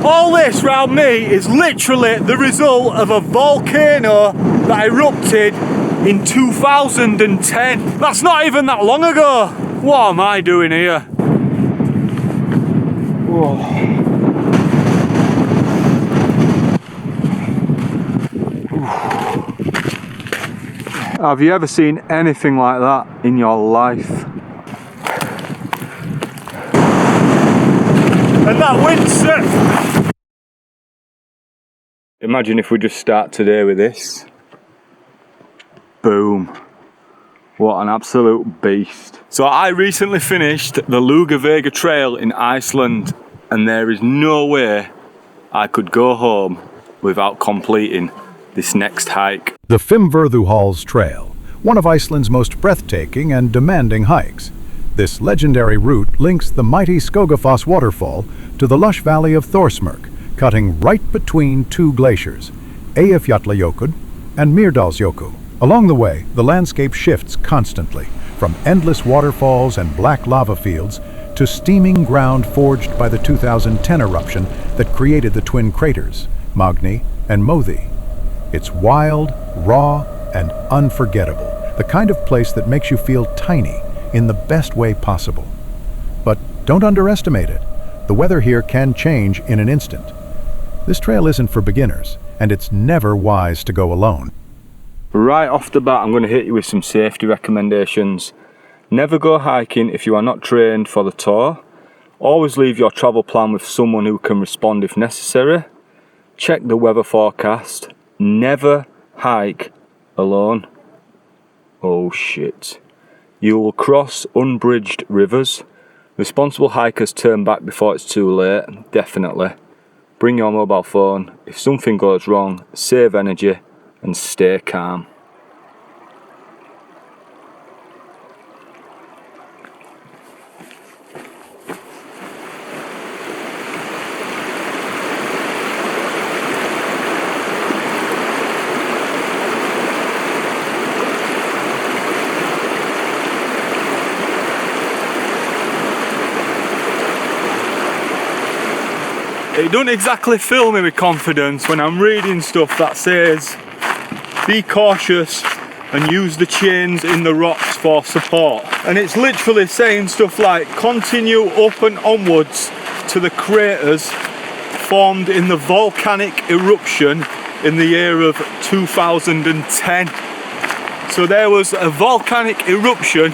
All this round me is literally the result of a volcano that erupted in 2010. That's not even that long ago. What am I doing here? Whoa. Have you ever seen anything like that in your life? And that windsurf. Imagine if we just start today with this. Boom. What an absolute beast. So I recently finished the Lugavega Trail in Iceland, and there is no way I could go home without completing this next hike. The Fimmvörðuháls Trail, one of Iceland's most breathtaking and demanding hikes. This legendary route links the mighty Skogafoss waterfall to the lush valley of Thorsmörk, cutting right between two glaciers, Eyjafjallajökull and Mýrdalsjökull. Along the way, the landscape shifts constantly, from endless waterfalls and black lava fields to steaming ground forged by the 2010 eruption that created the twin craters, Magni and Mothi. It's wild, raw, and unforgettable, the kind of place that makes you feel tiny in the best way possible. But don't underestimate it. The weather here can change in an instant. This trail isn't for beginners, and it's never wise to go alone. Right off the bat, I'm going to hit you with some safety recommendations. Never go hiking if you are not trained for the tour. Always leave your travel plan with someone who can respond if necessary. Check the weather forecast. Never hike alone. Oh shit. You will cross unbridged rivers. Responsible hikers turn back before it's too late, definitely. Bring your mobile phone. If something goes wrong, save energy and stay calm. It don't exactly fill me with confidence when I'm reading stuff that says be cautious and use the chains in the rocks for support. And it's literally saying stuff like continue up and onwards to the craters formed in the volcanic eruption in the year of 2010. So there was a volcanic eruption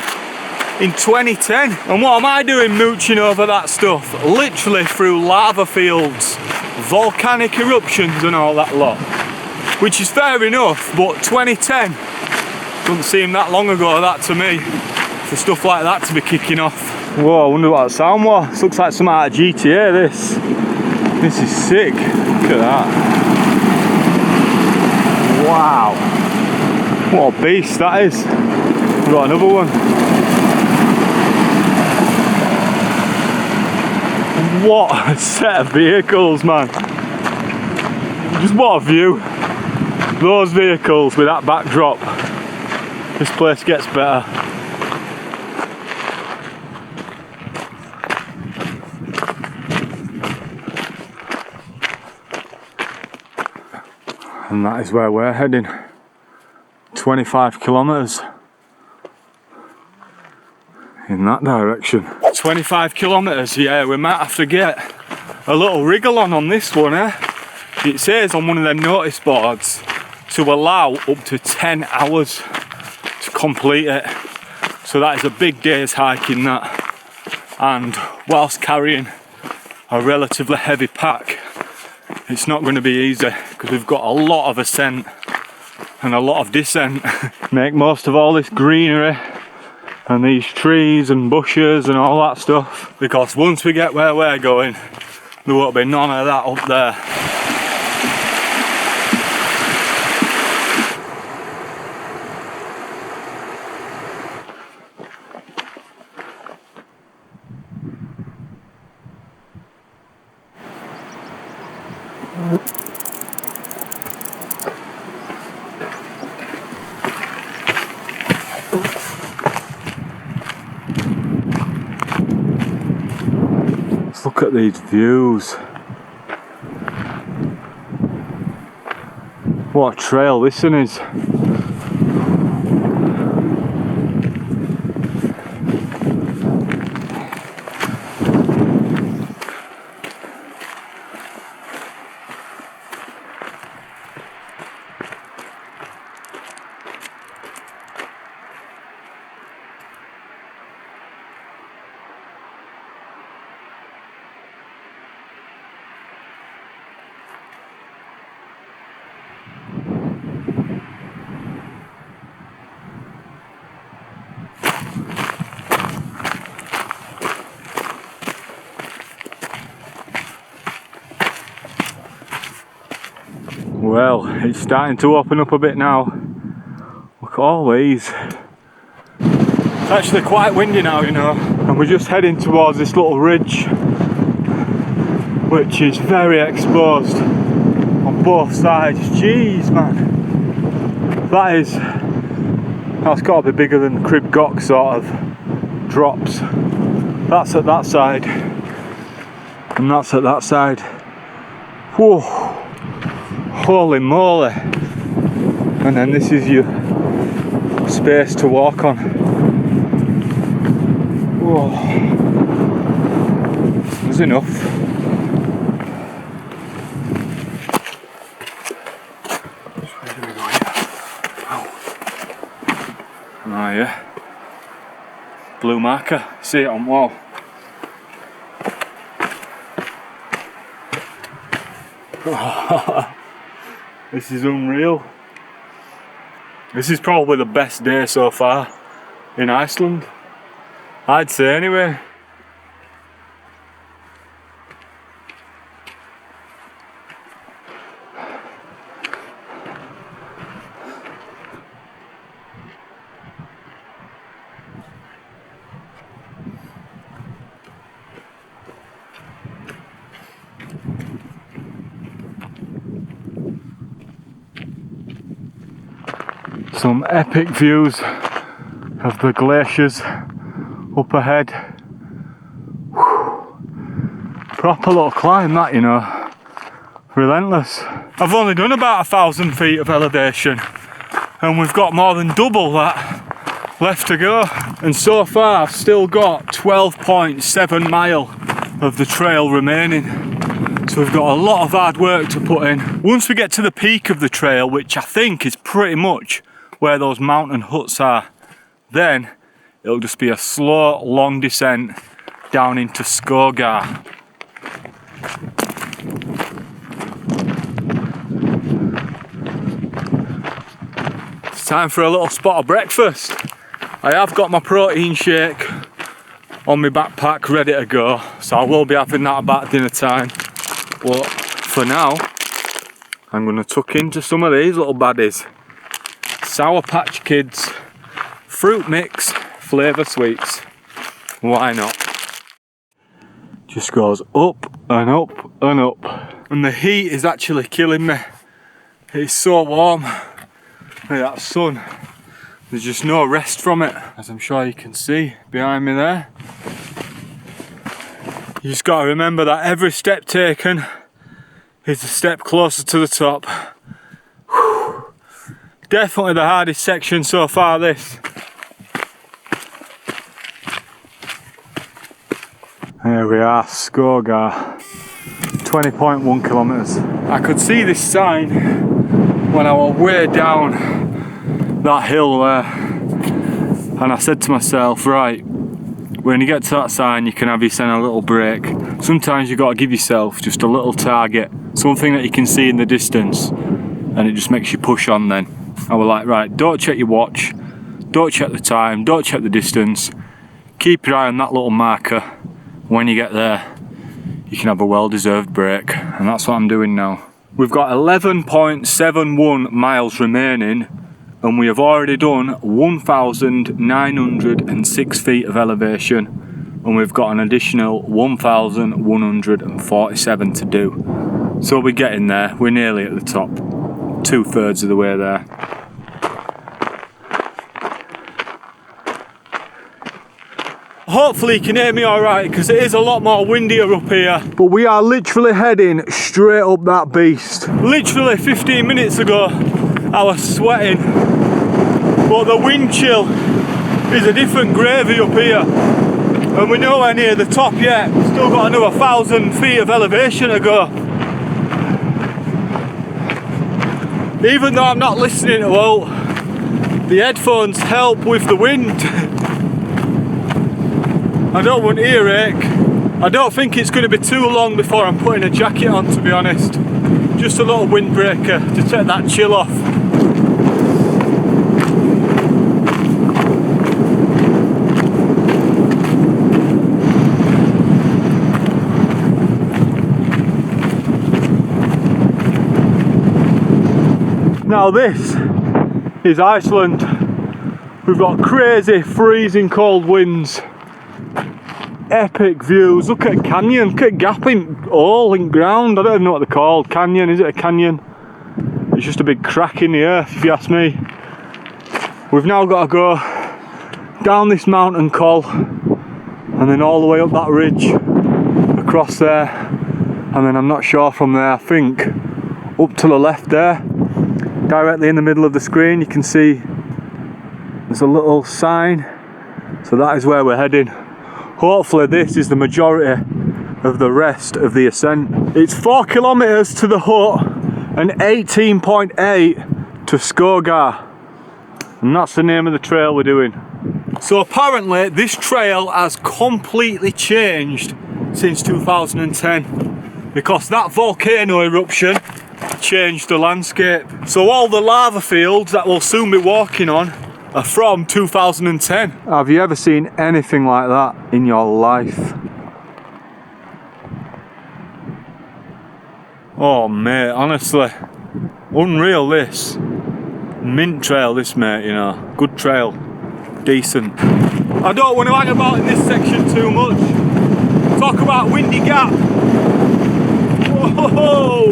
in 2010, and what am I doing mooching over that stuff? Literally through lava fields, volcanic eruptions and all that lot, which is fair enough, but 2010 doesn't seem that long ago, that to me, for stuff like that to be kicking off. Whoa, I wonder what that sound was. This looks like some out of GTA, this is sick. Look at that. Wow, what a beast that is. We've got another one. What a set of vehicles, man. Just what a view. Those vehicles with that backdrop. This place gets better. And that is where we're heading. 25 kilometres in that direction. 25 kilometres, yeah, we might have to get a little wriggle on this one, eh? It says on one of them notice boards to allow up to 10 hours to complete it. So that is a big day's hiking, that. And whilst carrying a relatively heavy pack, it's not going to be easy because we've got a lot of ascent and a lot of descent. Make most of all this greenery and these trees and bushes and all that stuff, because once we get where we're going, there won't be none of that up there. Look at these views. What a trail this one is. Well, it's starting to open up a bit now. Look at all these. It's actually quite windy now, you know, and we're just heading towards this little ridge, which is very exposed on both sides. Jeez, man. That's got to be bigger than Crib Gock sort of drops. That's at that side, and that's at that side. Whoa. Holy moly. And then this is your space to walk on. Whoa. There's enough. Where do we go here? Oh yeah. Blue marker. See it on wall. This is unreal. This is probably the best day so far in Iceland, I'd say anyway. Some epic views of the glaciers up ahead. Whew. Proper little climb that, you know. Relentless. I've only done about 1,000 feet of elevation and we've got more than double that left to go. And so far I've still got 12.7 mile of the trail remaining. So we've got a lot of hard work to put in. Once we get to the peak of the trail, which I think is pretty much where those mountain huts are, then it'll just be a slow, long descent down into Skogar. It's time for a little spot of breakfast. I have got my protein shake on my backpack ready to go, so I will be having that about dinner time. But for now, I'm going to tuck into some of these little baddies. Sour Patch Kids fruit mix flavour sweets. Why not? Just goes up and up and up. And the heat is actually killing me. It's so warm. Look at that sun. There's just no rest from it, as I'm sure you can see behind me there. You just got to remember that every step taken is a step closer to the top. Whew. Definitely the hardest section so far, this. Here we are, Skogar, 20.1 kilometres. I could see this sign when I was way down that hill there, and I said to myself, right, when you get to that sign you can have yourself a little break. Sometimes you've got to give yourself just a little target, something that you can see in the distance, and it just makes you push on then. I was like, right, don't check your watch, don't check the time, don't check the distance, keep your eye on that little marker. When you get there you can have a well-deserved break, and that's what I'm doing now. We've got 11.71 miles remaining and we have already done 1,906 feet of elevation, and we've got an additional 1,147 to do. So we're getting there, we're nearly at the top, 2/3 of the way there. Hopefully you can hear me alright, because it is a lot more windier up here. But we are literally heading straight up that beast. Literally 15 minutes ago I was sweating. But the wind chill is a different gravy up here. And we're nowhere near the top yet. Still got another 1,000 feet of elevation to go. Even though I'm not listening to well, the headphones help with the wind. I don't want earache. I don't think it's going to be too long before I'm putting a jacket on, to be honest. Just a little windbreaker to take that chill off. Now this is Iceland. We've got crazy freezing cold winds. Epic views. Look at a canyon, look at a gap in hole in ground. I don't even know what they're called. Canyon, is it a canyon? It's just a big crack in the earth, if you ask me. We've now got to go down this mountain col and then all the way up that ridge across there, and then I'm not sure from there, I think up to the left there, directly in the middle of the screen, you can see there's a little sign, so that is where we're heading. Hopefully this is the majority of the rest of the ascent. It's 4 kilometers to the hut and 18.8 to Skogar, and that's the name of the trail we're doing. So apparently this trail has completely changed since 2010 because that volcano eruption changed the landscape. So all the lava fields that we'll soon be walking on are from 2010. Have you ever seen anything like that in your life? Oh mate, honestly, unreal this. Mint trail this mate, you know, good trail, decent. I don't want to hang about in this section too much. Talk about windy gap. Whoa!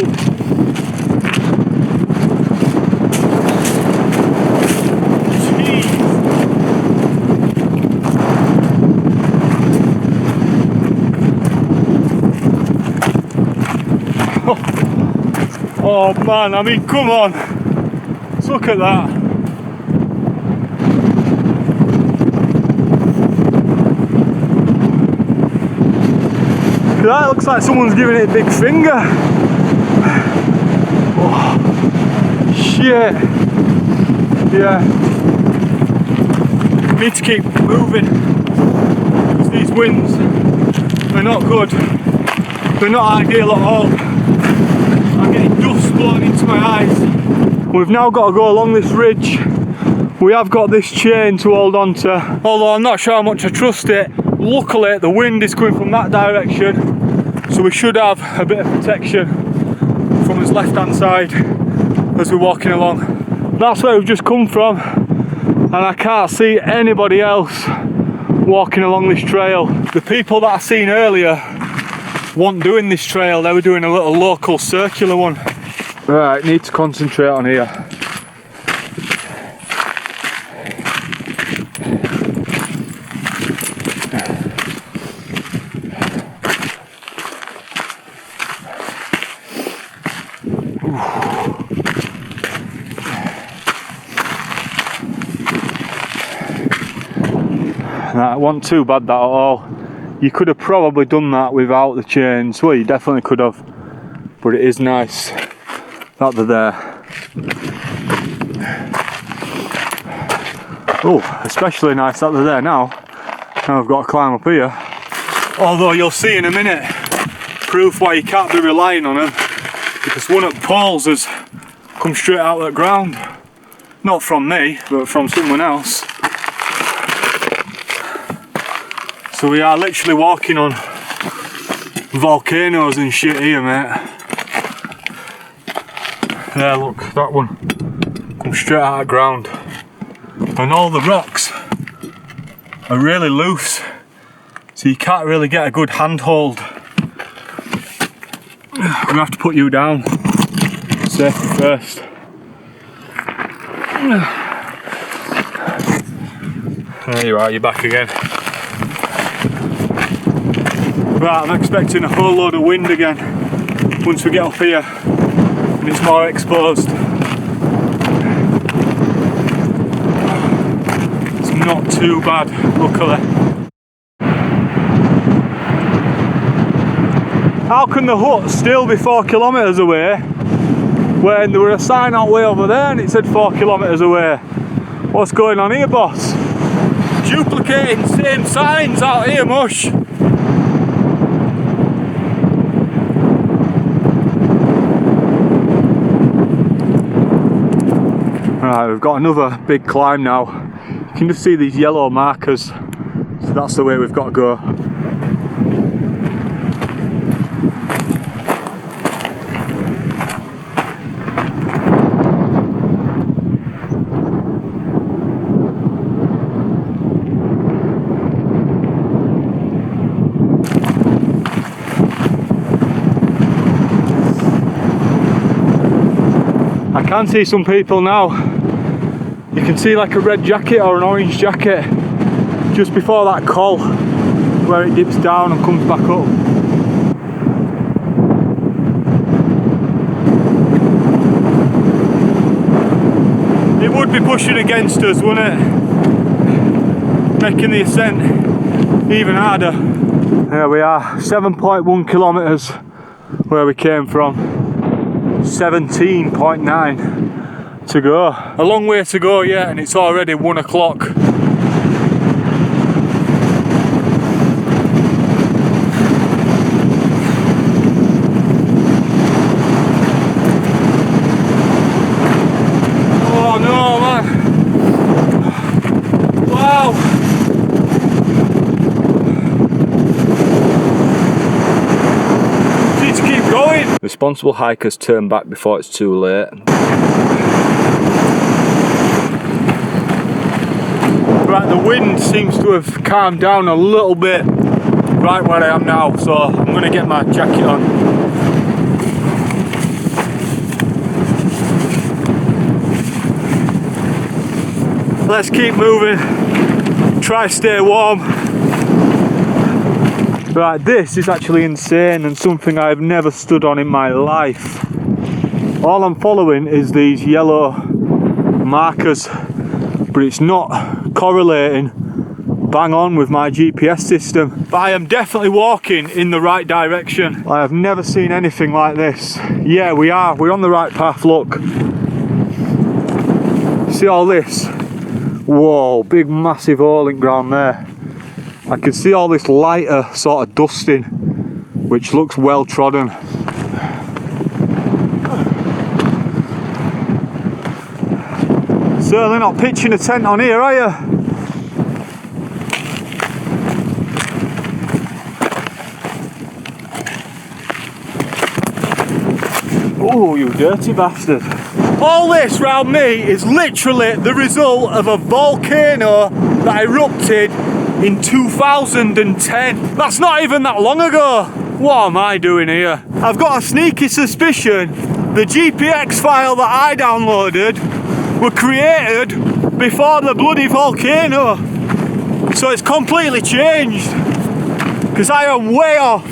Oh man, I mean, come on, look at that. That looks like someone's giving it a big finger. Oh, shit. Yeah. Need to keep moving because these winds are not good. They're not ideal at all. I'm getting dust blowing into my eyes. We've now got to go along this ridge. We have got this chain to hold on to, although I'm not sure how much I trust it. Luckily the wind is coming from that direction, so we should have a bit of protection from his left hand side as we're walking along. That's where we've just come from, and I can't see anybody else walking along this trail. The people that I seen earlier weren't doing this trail, they were doing a little local circular one. Right, need to concentrate on here. That wasn't too bad that at all. You could have probably done that without the chains. Well, you definitely could have, but it is nice that they're there. Oh, especially nice that they're there now. Now I've got to climb up here. Although you'll see in a minute proof why you can't be relying on them, because one of the poles has come straight out of the ground. Not from me, but from someone else. So we are literally walking on volcanoes and shit here, mate. There, look, that one comes straight out of the ground. And all the rocks are really loose, so you can't really get a good handhold. I'm gonna have to put you down, safety first. There you are, you're back again. Right, I'm expecting a whole load of wind again once we get up here and it's more exposed. not too bad, luckily. How can the hut still be 4 kilometres away when there was a sign out way over there and it said 4 kilometres away? What's going on here, boss? Duplicating same signs out here, mush. Right, we've got another big climb now. You can just see these yellow markers, so that's the way we've got to go. I can see some people now. You can see like a red jacket or an orange jacket just before that col where it dips down and comes back up. It would be pushing against us, wouldn't it? Making the ascent even harder. There we are, 7.1 kilometres where we came from. 17.9 to go. A long way to go yet, and it's already 1 o'clock. Oh no, man. Wow. Need to keep going. Responsible hikers turn back before it's too late. Right, the wind seems to have calmed down a little bit right where I am now, so I'm going to get my jacket on. Let's keep moving, try stay warm. Right, this is actually insane and something I've never stood on in my life. All I'm following is these yellow markers, but it's not correlating bang on with my GPS system. But I am definitely walking in the right direction. I have never seen anything like this. Yeah, we're on the right path, look. See all this? Whoa, big massive hauling ground there. I can see all this lighter sort of dusting, which looks well trodden. Certainly not pitching a tent on here, are you? Oh, you dirty bastard. All this round me is literally the result of a volcano that erupted in 2010. That's not even that long ago. What am I doing here? I've got a sneaky suspicion the GPX file that I downloaded were created before the bloody volcano. So it's completely changed. Because I am way off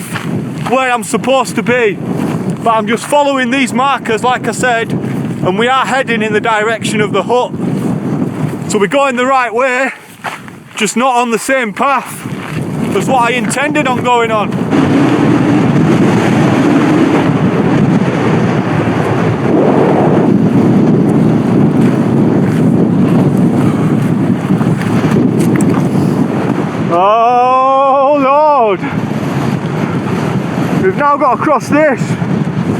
where I'm supposed to be. But I'm just following these markers like I said, and we are heading in the direction of the hut. So we're going the right way, just not on the same path as what I intended on going on. Oh Lord! We've now got to cross this.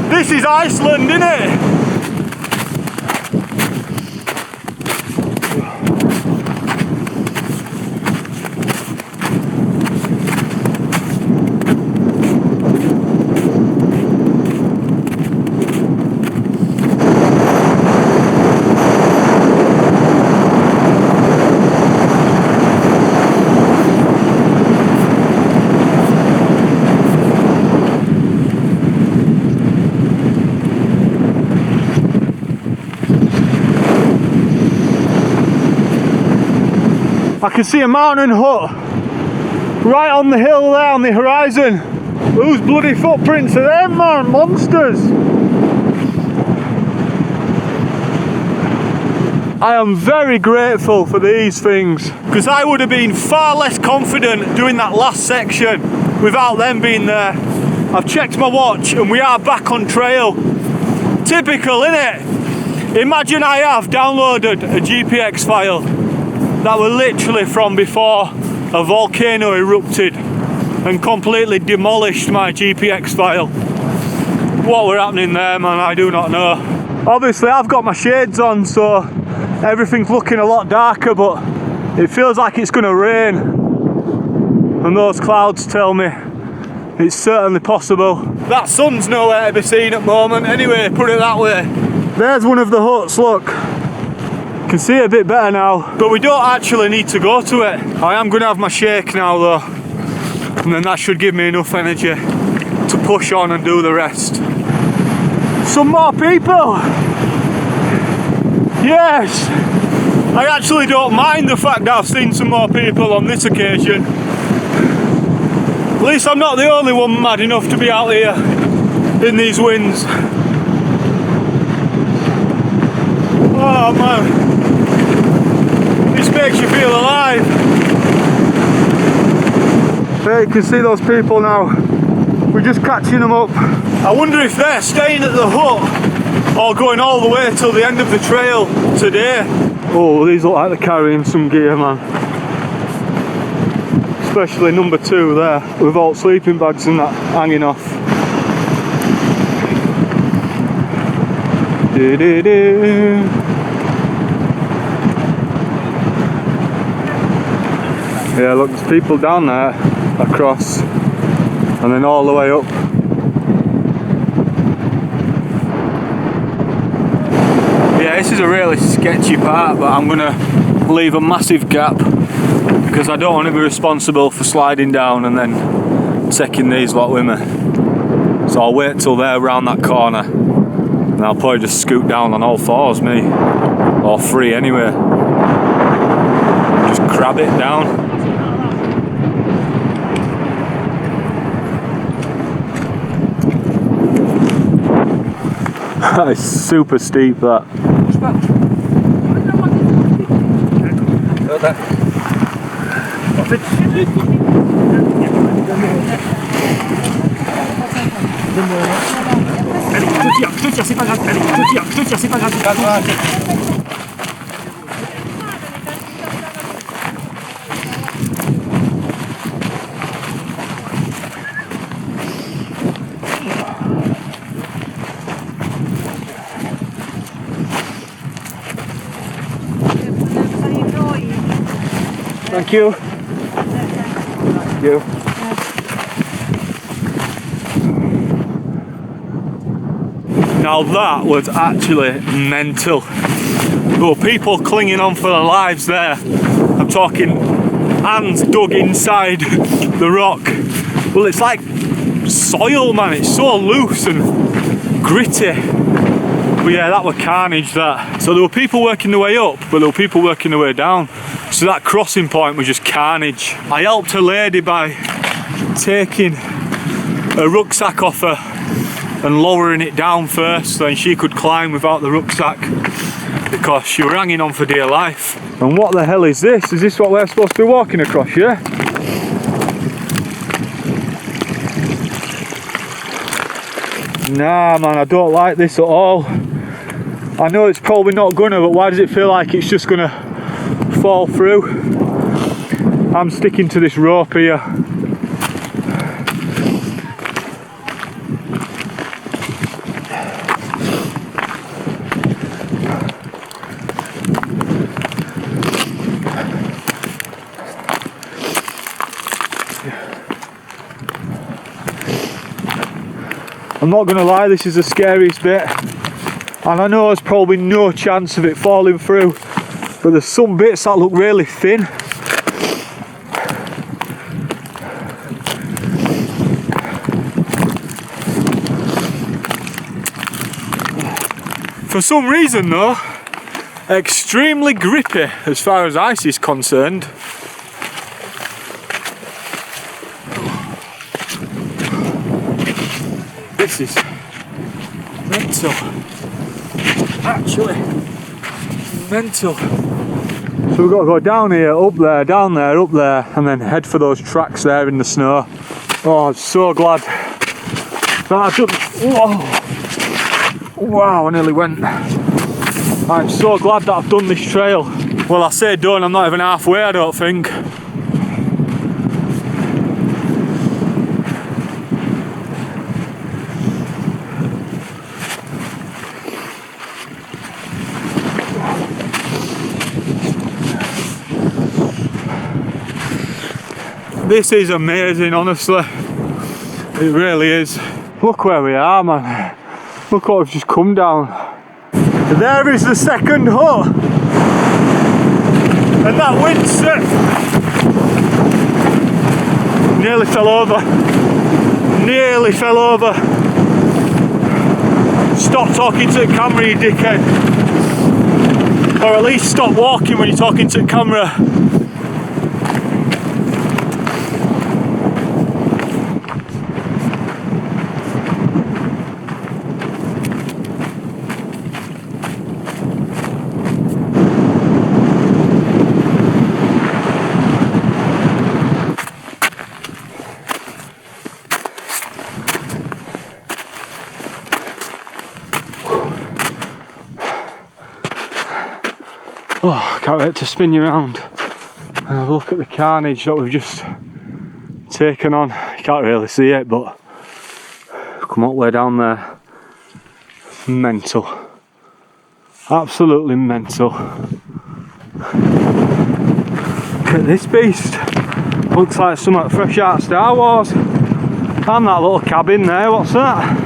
This is Iceland, isn't it? I can see a mountain hut right on the hill there on the horizon. Whose bloody footprints are them, man? Monsters! I am very grateful for these things, because I would have been far less confident doing that last section without them being there. I've checked my watch and we are back on trail. Typical, innit? Imagine I have downloaded a GPX file that were literally from before a volcano erupted and completely demolished my GPX file. What were happening there, man, I do not know. Obviously I've got my shades on, so everything's looking a lot darker, but it feels like it's gonna rain, and those clouds tell me it's certainly possible. That sun's nowhere to be seen at the moment anyway, put it that way. There's one of the huts, look. You can see it a bit better now, but we don't actually need to go to it. I am gonna have my shake now though, and then that should give me enough energy to push on and do the rest. Some more people! Yes! I actually don't mind the fact that I've seen some more people on this occasion. At least I'm not the only one mad enough to be out here in these winds. Oh man, this makes you feel alive. There you can see those people now. We're just catching them up. I wonder if they're staying at the hut or going all the way till the end of the trail today. Oh, these look like they're carrying some gear, man. Especially number 2 there, with all sleeping bags and that hanging off. Yeah, look, there's people down there across and then all the way up. Yeah, this is a really sketchy part, but I'm gonna leave a massive gap because I don't want to be responsible for sliding down and then taking these lot with me. So I'll wait till they're round that corner and I'll probably just scoot down on all fours, me, or 3 anyway. Just grab it down. That is super steep, that. Thank you. Thank you. Now that was actually mental. There were people clinging on for their lives there. I'm talking hands dug inside the rock. Well, it's like soil, man. It's so loose and gritty. But yeah, that were carnage, that. So there were people working their way up, but there were people working their way down. So that crossing point was just carnage. I helped a lady by taking a rucksack off her and lowering it down first so then she could climb without the rucksack, because she was hanging on for dear life. And what the hell is this? Is this what we're supposed to be walking across, yeah? Nah, man, I don't like this at all. I know it's probably not gonna, but why does it feel like it's just gonna fall through? I'm sticking to this rope here. I'm not gonna lie, this is the scariest bit, and I know there's probably no chance of it falling through, but there's some bits that look really thin. For some reason though, extremely grippy as far as ice is concerned. This is mental. Actually, Mental. So we've got to go down here, up there, down there, up there, and then head for those tracks there in the snow. Oh, I'm so glad that I've done. Whoa. Wow, I nearly went. I'm so glad that I've done this trail. Well, I say done, I'm not even halfway, I don't think. This is amazing, honestly. It really is. Look where we are, man. Look what we've just come down. There is the second hut. And that windsurf nearly fell over. Nearly fell over. Stop talking to the camera, you dickhead. Or at least stop walking when you're talking to the camera. Oh, can't wait to spin you around and have a look at the carnage that we've just taken on. You can't really see it, but come up way down there. Mental. Absolutely mental. Look at this beast. Looks like something fresh out of Star Wars. And that little cabin there, what's that?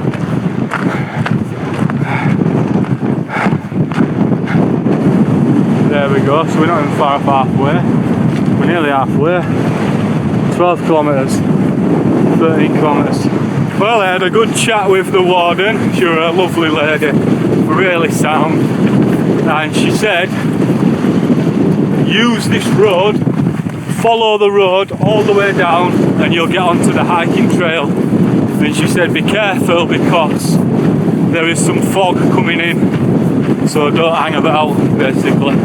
There we go, so we're not even far off halfway. We're nearly halfway. 12 kilometres, 13 kilometres. Well, I had a good chat with the warden. She was a lovely lady, really sound. And she said, use this road, follow the road all the way down, and you'll get onto the hiking trail. And she said, be careful because there is some fog coming in. So don't hang about, basically.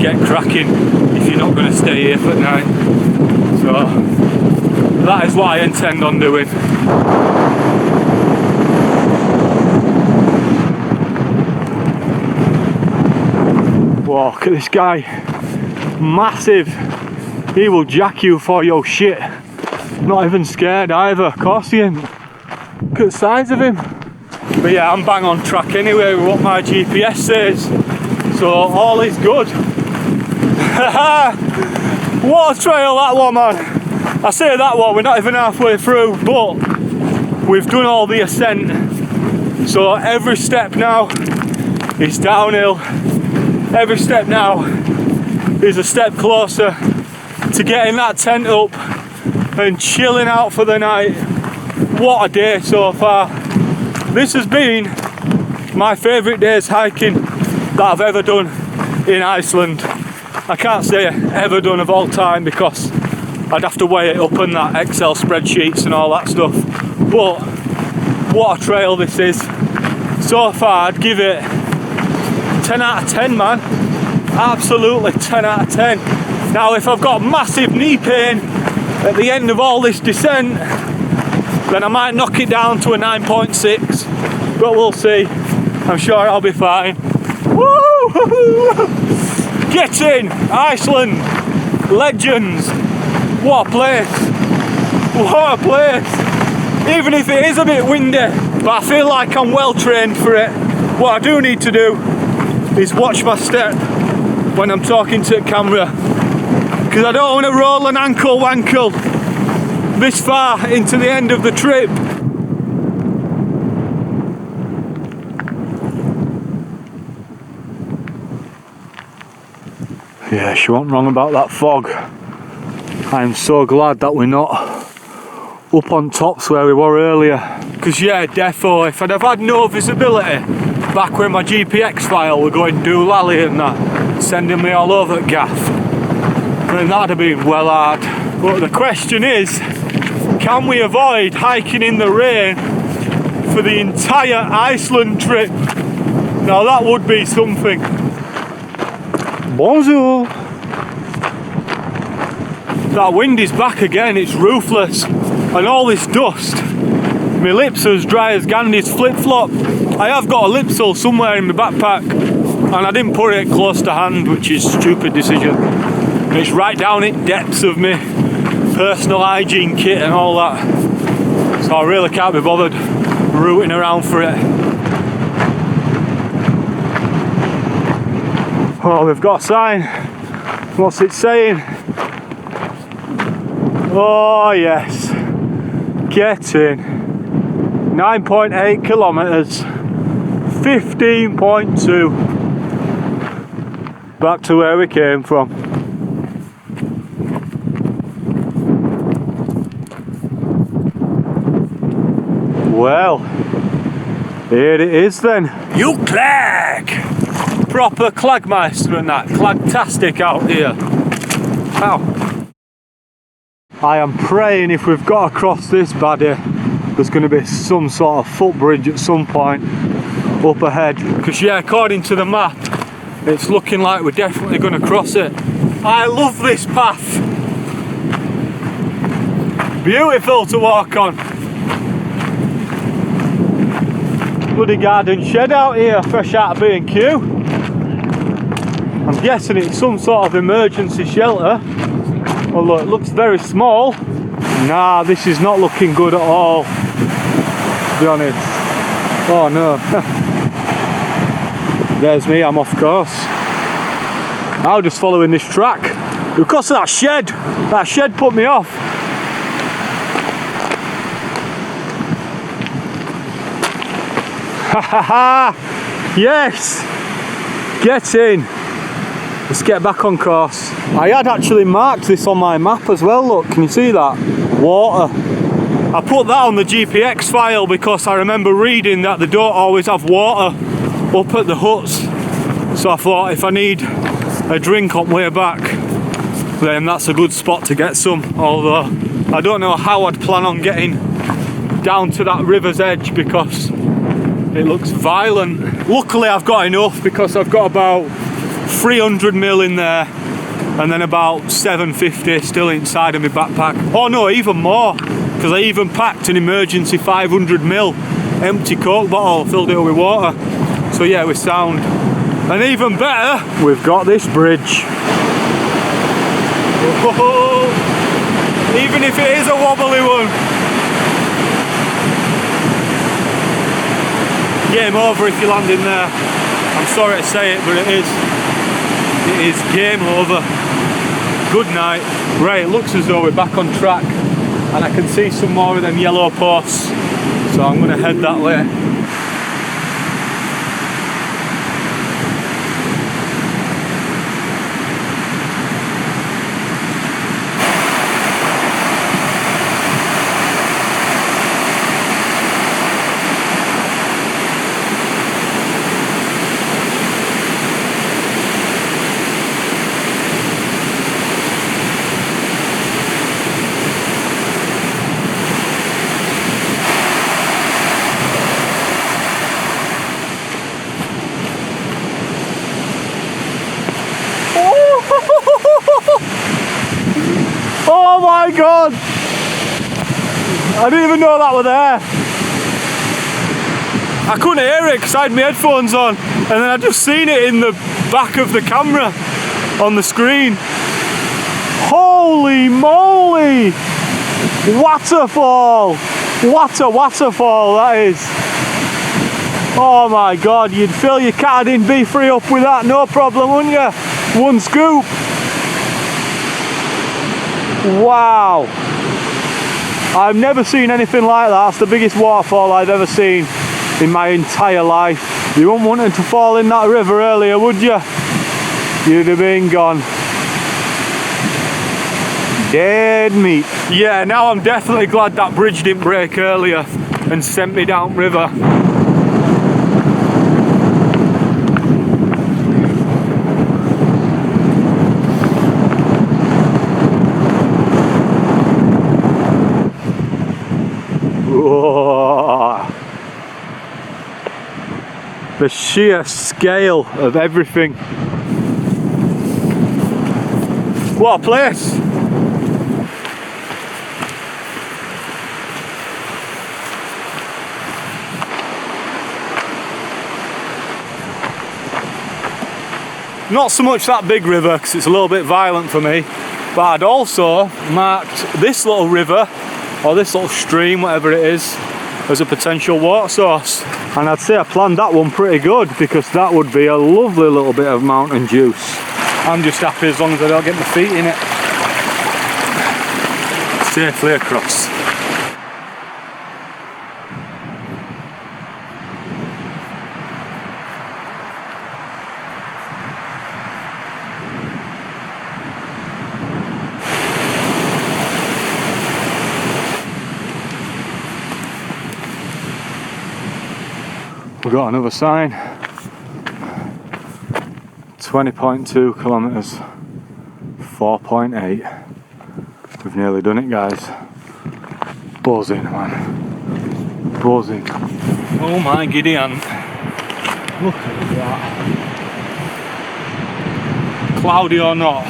Get cracking if you're not going to stay here for night. So that is what I intend on doing. Whoa, look at this guy. Massive. He will jack you for your shit. Not even scared either. Of course he ain't. Look at the size of him. But yeah, I'm bang on track anyway with what my GPS says. So all is good. What a trail that one, man. I say that one, we're not even halfway through, but we've done all the ascent. So every step now is downhill. Every step now is a step closer to getting that tent up and chilling out for the night. What a day so far. This has been my favourite day's hiking that I've ever done in Iceland. I can't say ever done of all time because I'd have to weigh it up on that Excel spreadsheets and all that stuff. But what a trail this is. So far I'd give it 10 out of 10, man. Absolutely 10 out of 10. Now if I've got massive knee pain at the end of all this descent, then I might knock it down to a 9.6, but we'll see. I'm sure I'll be fine. Woo! Get in! Iceland! Legends! What a place! What a place! Even if it is a bit windy, but I feel like I'm well trained for it. What I do need to do is watch my step when I'm talking to the camera, because I don't want to roll an ankle wankle this far into the end of the trip. Yeah, she wasn't wrong about that fog. I'm so glad that we're not up on tops where we were earlier. Because yeah, defo, if I'd have had no visibility back when my GPX file were going doolally and that, sending me all over gaff, then that'd have been well hard. But the question is, can we avoid hiking in the rain for the entire Iceland trip? Now that would be something. Bonjour. That wind is back again, it's ruthless. And all this dust. My lips are as dry as Gandhi's flip-flop. I have got a lipsil somewhere in my backpack and I didn't put it close to hand, which is a stupid decision. It's right down in depths of me personal hygiene kit and all that. So I really can't be bothered rooting around for it. Oh, we've got a sign. What's it saying? Oh yes, get in. 9.8 kilometres, 15.2. Back to where we came from. Well, here it is then. RUCKSACK! Proper Clagmeister and that, Clagtastic out here. Ow. I am praying if we've got across this baddie, there's going to be some sort of footbridge at some point up ahead. Because yeah, according to the map, it's looking like we're definitely going to cross it. I love this path. Beautiful to walk on. Bloody garden shed out here, fresh out of B&Q. I'm guessing it's some sort of emergency shelter. Well look, it looks very small. Nah, this is not looking good at all, to be honest. Oh no. There's me, I'm off course. I'm just following this track. Because of that shed. That shed put me off. Ha ha ha! Yes! Get in! Let's get back on course. I had actually marked this on my map as well, look, can you see that? Water. I put that on the GPX file because I remember reading that they don't always have water up at the huts. So I thought if I need a drink on way back, then that's a good spot to get some. Although I don't know how I'd plan on getting down to that river's edge because it looks violent. Luckily I've got enough because I've got about 300 ml in there and then about 750 still inside of my backpack. Oh no, even more, because I even packed an emergency 500 ml empty Coke bottle, filled it up with water. So yeah, we're sound. And even better, we've got this bridge. Oh, even if it is a wobbly one. Game over if you land in there. I'm sorry to say it, but it is game over. Good night. Right, it looks as though we're back on track and I can see some more of them yellow posts, so I'm going to head that way. Oh my god! I didn't even know that were there. I couldn't hear it because I had my headphones on and then I just seen it in the back of the camera on the screen. Holy moly! Waterfall! What a waterfall that is! Oh my god, you'd fill your Cardin B3 up with that, no problem, wouldn't you? One scoop! Wow! I've never seen anything like that. That's the biggest waterfall I've ever seen in my entire life. You wouldn't want it to fall in that river earlier, would you? You'd have been gone. Dead meat. Yeah, now I'm definitely glad that bridge didn't break earlier and sent me down river. Whoa. The sheer scale of everything. What a place! Not so much that big river because it's a little bit violent for me, but I'd also marked this little river or this little stream, whatever it is, as a potential water source. And I'd say I planned that one pretty good because that would be a lovely little bit of mountain juice. I'm just happy as long as I don't get my feet in it. Safely across. We've got another sign. 20.2 kilometres, 4.8. We've nearly done it, guys. Buzzing, man. Buzzing. Oh my giddy aunt. Look at that. Cloudy or not,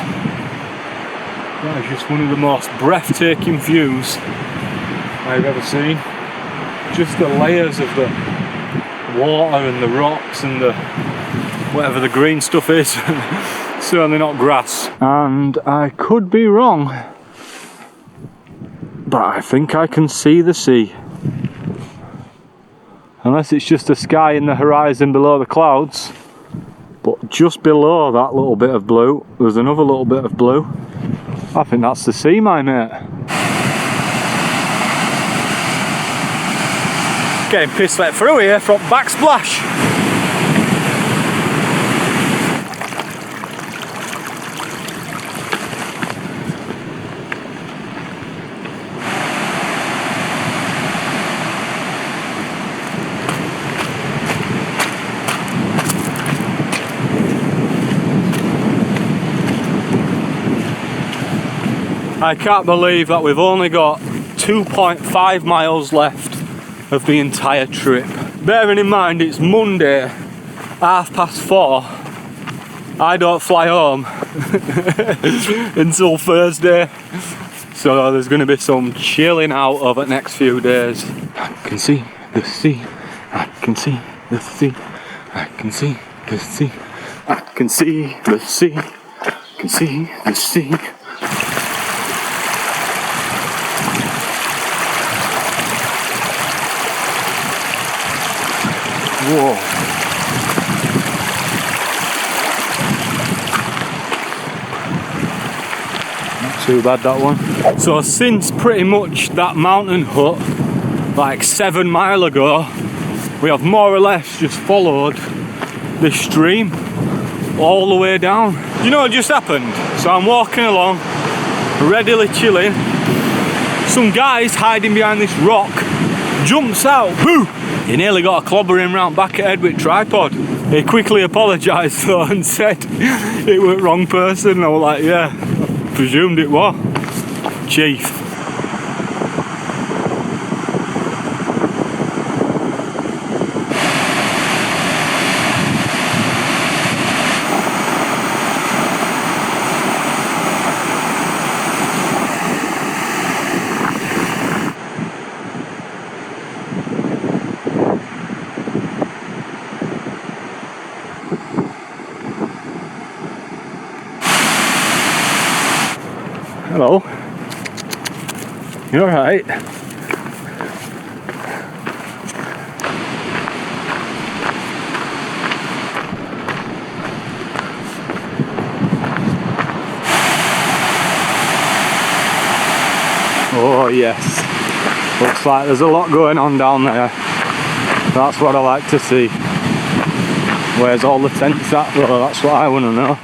that is just one of the most breathtaking views I've ever seen. Just the layers of the water and the rocks and the whatever the green stuff is. Certainly not grass. And I could be wrong, but I think I can see the sea. Unless it's just the sky in the horizon below the clouds. But just below that little bit of blue, there's another little bit of blue. I think that's the sea, my mate. Getting piss let through here from backsplash. I can't believe that we've only got 2.5 miles left of the entire trip. Bearing in mind it's Monday, 4:30. I don't fly home until Thursday, so there's going to be some chilling out over the next few days. I can see the sea, I can see the sea, I can see the sea, I can see the sea, I can see the sea. Whoa. Not too bad, that one. So since pretty much that mountain hut like 7 miles ago, we have more or less just followed this stream all the way down. You know what just happened? So I'm walking along, readily chilling. Some guy's hiding behind this rock, jumps out, boo! He nearly got a clobbering round back at head with tripod. He quickly apologised though and said it was the wrong person. I was like, yeah, I presumed it was. Chief. Hello. You alright? Oh yes. Looks like there's a lot going on down there. That's what I like to see. Where's all the tents at though? That's what I want to know.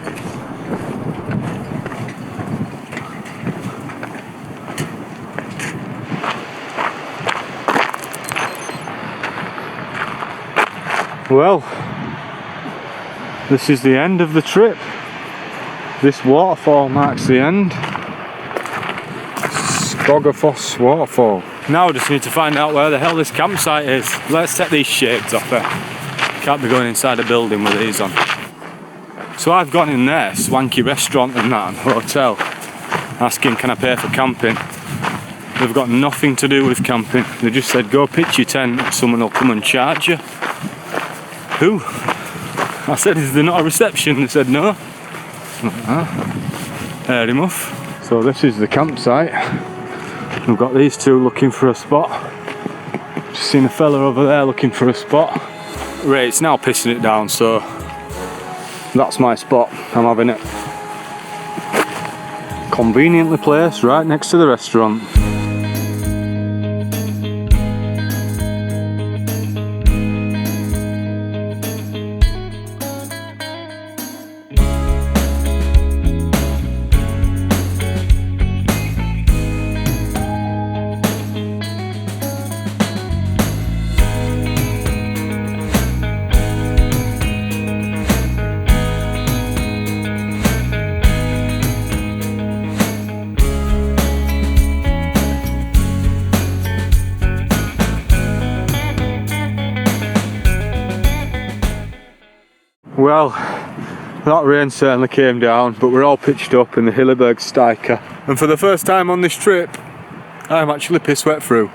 Well, this is the end of the trip. This waterfall marks the end. Skogafoss waterfall. Now I just need to find out where the hell this campsite is. Let's take these shades off there. Can't be going inside a building with these on. So I've gone in there, swanky restaurant and that, and hotel. asking can I pay for camping. They've got nothing to do with camping. They just said go pitch your tent and someone will come and charge you. Who? I said, is there not a reception? They said no. Fair enough. So this is the campsite. We've got these two looking for a spot. Just seen a fella over there looking for a spot. Right, it's now pissing it down, so that's my spot. I'm having it. Conveniently placed right next to the restaurant. Well, that rain certainly came down, but we're all pitched up in the Hilleberg Steiker. And for the first time on this trip, I'm actually piss wet through.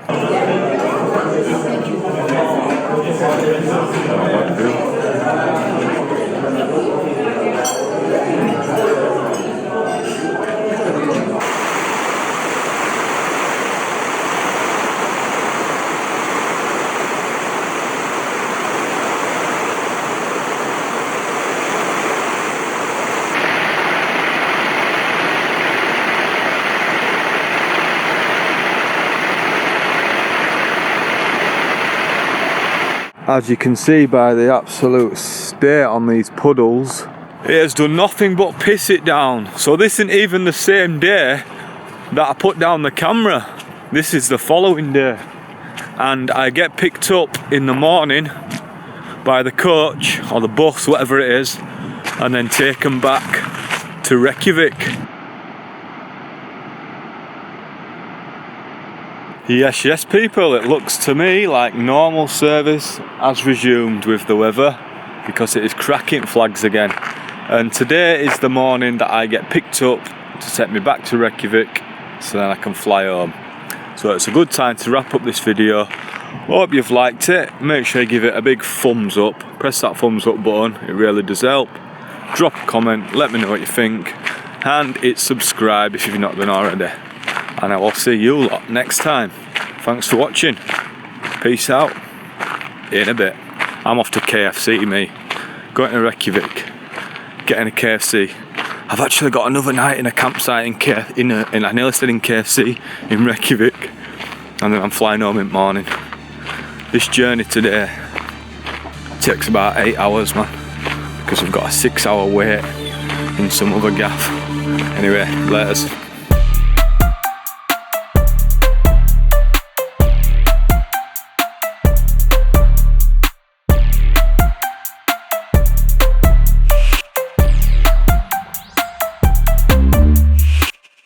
As you can see by the absolute state on these puddles, it has done nothing but piss it down. So this isn't even the same day that I put down the camera. This is the following day. And I get picked up in the morning by the coach or the bus, whatever it is, and then taken back to Reykjavik. Yes people, it looks to me like normal service has resumed with the weather, because it is cracking flags again. And today is the morning that I get picked up to take me back to Reykjavik so then I can fly home. So it's a good time to wrap up this video. Hope you've liked it. Make sure you give it a big thumbs up. Press that thumbs up button, it really does help. Drop a comment, let me know what you think, and hit subscribe if you've not done already. And I will see you lot next time. Thanks for watching. Peace out. In a bit. I'm off to KFC, me. Going to Reykjavik. Getting a KFC. I've actually got another night in a campsite in I nearly said in KFC in Reykjavik. And then I'm flying home in the morning. This journey today takes about 8 hours, man. Because we've got a 6-hour wait in some other gaff. Anyway, laters.